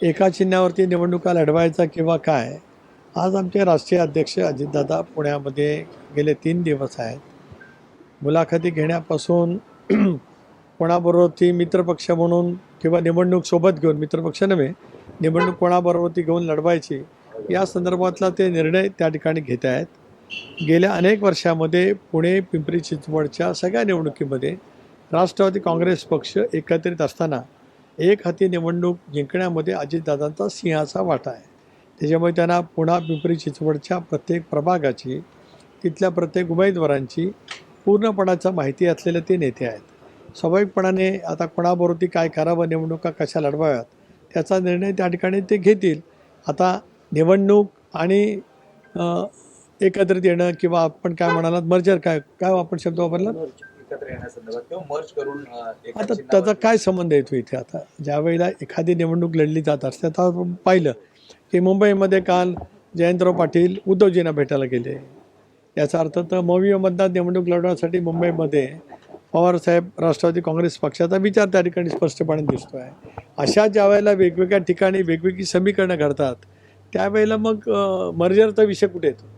एका चिन्हावरती निवडणुका लढवायचा किंवा काय. आज आमचे राष्ट्रीय अध्यक्ष अजितदादा पुण्यामध्ये गेले 3 दिवस आहेत. मुलाखती घेण्यापासून कोणाबरोबरती मित्रपक्ष म्हणून किंवा निवडणूक सोबत घेऊन, मित्रपक्ष नव्हे, निवडणूक कोणाबरोबरती घेऊन लढवायची या संदर्भातला ते निर्णय त्या ठिकाणी घेत आहेत. गेल्या अनेक वर्षामध्ये पुणे पिंपरी चिंचवडच्या सगळ्या निवडणुकीमध्ये राष्ट्रवादी काँग्रेस पक्ष एकत्रित असताना एक हाती निवडणूक जिंकण्यामध्ये अजितदादांचा सिंहाचा वाटा आहे. त्याच्यामुळे त्यांना पुणा पिंपरी चिंचवडच्या प्रत्येक प्रभागाची, तिथल्या प्रत्येक उमेदवारांची पूर्णपणाचा माहिती असलेले ते नेते आहेत. स्वाभाविकपणाने आता कोणाबरोबर काय करावं, निवडणुका कशा लढवाव्यात त्याचा निर्णय त्या ठिकाणी ते घेतील. आता निवडणूक आणि एकत्रित येणं किंवा आपण काय म्हणालात मर्जर, काय काय आपण शब्द वापरला, एकत्र येण्यासंदर्भात किंवा मर्ज करून आता त्याचा काय संबंध येतो इथे. आता ज्यावेळेला एखादी निवडणूक लढली जात असते, आता आपण पाहिलं की मुंबईमध्ये काल जयंतराव पाटील उद्धवजींना भेटायला गेले. याचा अर्थ तर मविमधनं निवडणूक लढवण्यासाठी मुंबईमध्ये पवारसाहेब राष्ट्रवादी काँग्रेस पक्षाचा विचार त्या ठिकाणी स्पष्टपणे दिसतो आहे. अशा ज्या वेळेला वेगवेगळ्या ठिकाणी वेगवेगळी समीकरणं घडतात त्यावेळेला मग मर्जरचा विषय कुठे येतो.